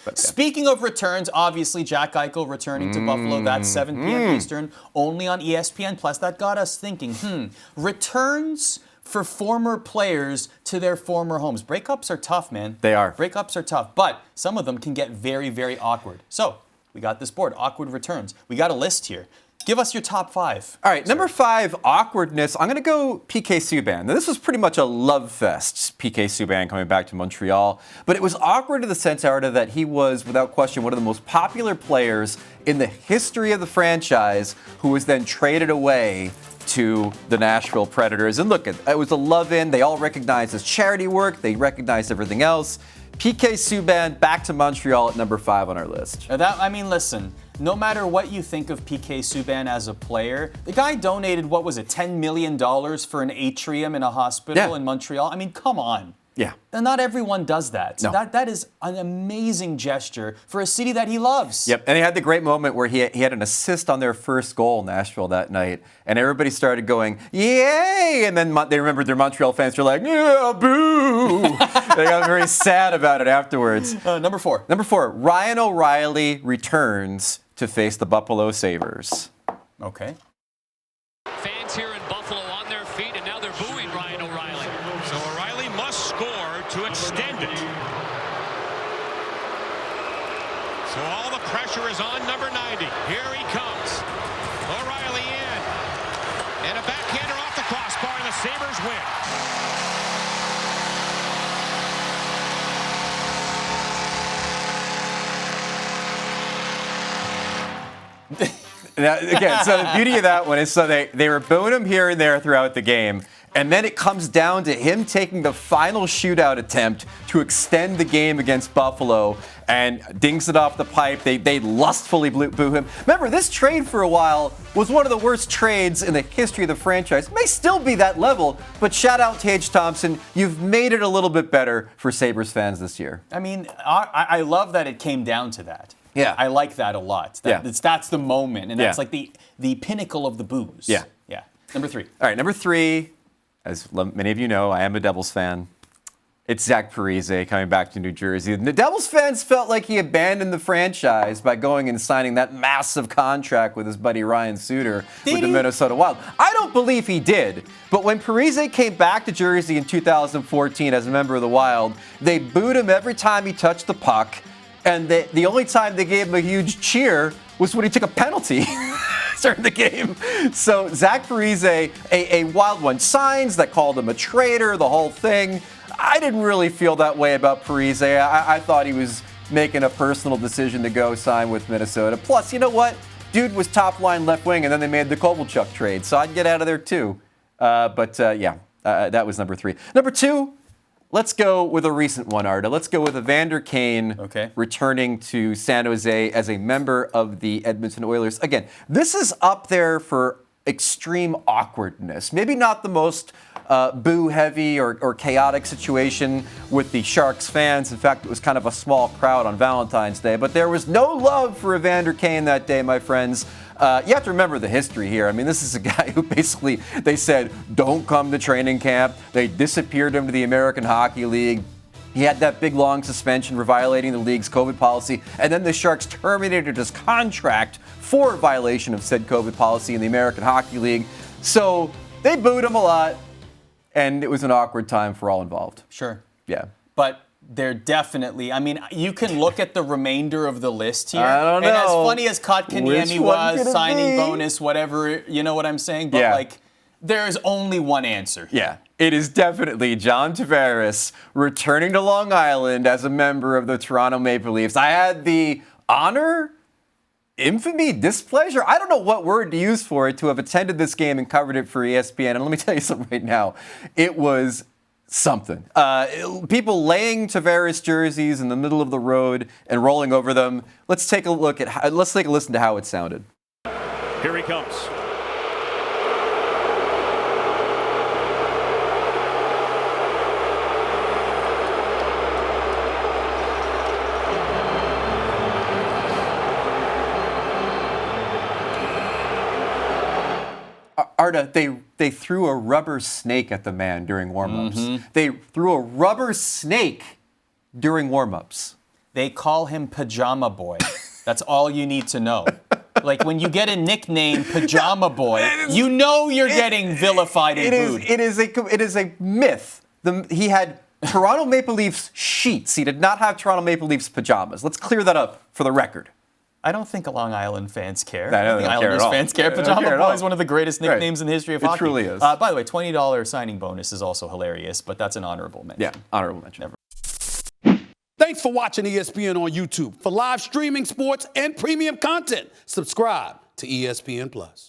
But, yeah. Speaking of returns, obviously Jack Eichel returning to Buffalo. That's 7 p.m. Eastern, only on ESPN+. That got us thinking, returns for former players to their former homes. Breakups are tough, man. They are. Breakups are tough, but some of them can get very, very awkward. So we got this board, awkward returns. We got a list here. Give us your top 5. All right, number 5, awkwardness. I'm going to go PK Subban. Now, this was pretty much a love fest, PK Subban coming back to Montreal. But it was awkward in the sense, Arda, that he was, without question, one of the most popular players in the history of the franchise who was then traded away to the Nashville Predators. And look, it was a love-in. They all recognized his charity work. They recognized everything else. PK Subban back to Montreal at number 5 on our list. Listen, no matter what you think of PK Subban as a player, the guy donated, what was it, $10 million for an atrium in a hospital in Montreal? I mean, come on. Yeah. And not everyone does that. No. That is an amazing gesture for a city that he loves. Yep, and he had the great moment where he had an assist on their first goal in Nashville that night, and everybody started going, yay! And then they remembered their Montreal fans were like, yeah, boo! They got very sad about it afterwards. Number 4. Number 4, Ryan O'Reilly returns to face the Buffalo Sabres. Okay. Fans here in Buffalo on their feet, and now they're booing Ryan O'Reilly. So O'Reilly must score to extend it. So all the pressure is on number 90. Here he comes. O'Reilly in. And a backhander off the crossbar, and the Sabres win. Now, again, so the beauty of that one is they were booing him here and there throughout the game, and then it comes down to him taking the final shootout attempt to extend the game against Buffalo and dings it off the pipe. They lustfully boo him. Remember, this trade for a while was one of the worst trades in the history of the franchise. It may still be that level, but shout out Tage Thompson. You've made it a little bit better for Sabres fans this year. I mean, I love that it came down to that. Yeah. I like that a lot. That's the moment, and that's like the pinnacle of the booze. Yeah. Yeah. Number 3. All right, number 3, as many of you know, I am a Devils fan. It's Zach Parise coming back to New Jersey. The Devils fans felt like he abandoned the franchise by going and signing that massive contract with his buddy Ryan Suter with the Minnesota Wild. I don't believe he did, but when Parise came back to Jersey in 2014 as a member of the Wild, they booed him every time he touched the puck. And the only time they gave him a huge cheer was when he took a penalty during the game. So Zach Parise, a Wild one, signs that called him a traitor, the whole thing. I didn't really feel that way about Parise. I thought he was making a personal decision to go sign with Minnesota. Plus, you know what? Dude was top line left wing, and then they made the Kovalchuk trade. So I'd get out of there too. That was number 3. Number 2. Let's go with a recent one, Arda. Let's go with Evander Kane returning to San Jose as a member of the Edmonton Oilers. Again, this is up there for extreme awkwardness. Maybe not the most boo-heavy or chaotic situation with the Sharks fans. In fact, it was kind of a small crowd on Valentine's Day. But there was no love for Evander Kane that day, my friends. You have to remember the history here. I mean, this is a guy who basically, they said, don't come to training camp. They disappeared him to the American Hockey League. He had that big, long suspension for violating the league's COVID policy. And then the Sharks terminated his contract for violation of said COVID policy in the American Hockey League. So they booed him a lot, and it was an awkward time for all involved. Sure. Yeah. But they're definitely, you can look at the remainder of the list here. I don't know. And as funny as Kotkaniemi was, signing be? Bonus, whatever, you know what I'm saying? But there's only one answer. Yeah. It is definitely John Tavares returning to Long Island as a member of the Toronto Maple Leafs. I had the honor, infamy, displeasure, I don't know what word to use for it, to have attended this game and covered it for ESPN. And let me tell you something right now. It was something. People laying Tavares jerseys in the middle of the road and rolling over them. Let's take a listen to how it sounded. Here he comes. Arda, they threw a rubber snake at the man during warm-ups. They threw a rubber snake during warm-ups. They call him Pajama Boy. That's all you need to know. Like, when you get a nickname, Pajama Boy, you know you're getting vilified and booed. It is a myth. He had Toronto Maple Leafs sheets. He did not have Toronto Maple Leafs pajamas. Let's clear that up for the record. I don't think Long Island fans care. I don't think care Islanders at all. fans care. They don't Pajama care at Boy all. is one of the greatest nicknames in the history of hockey. It truly is. By the way, $20 signing bonus is also hilarious, but that's an honorable mention. Yeah, honorable mention. Never. Thanks for watching ESPN on YouTube. For live streaming, sports, and premium content, subscribe to ESPN+.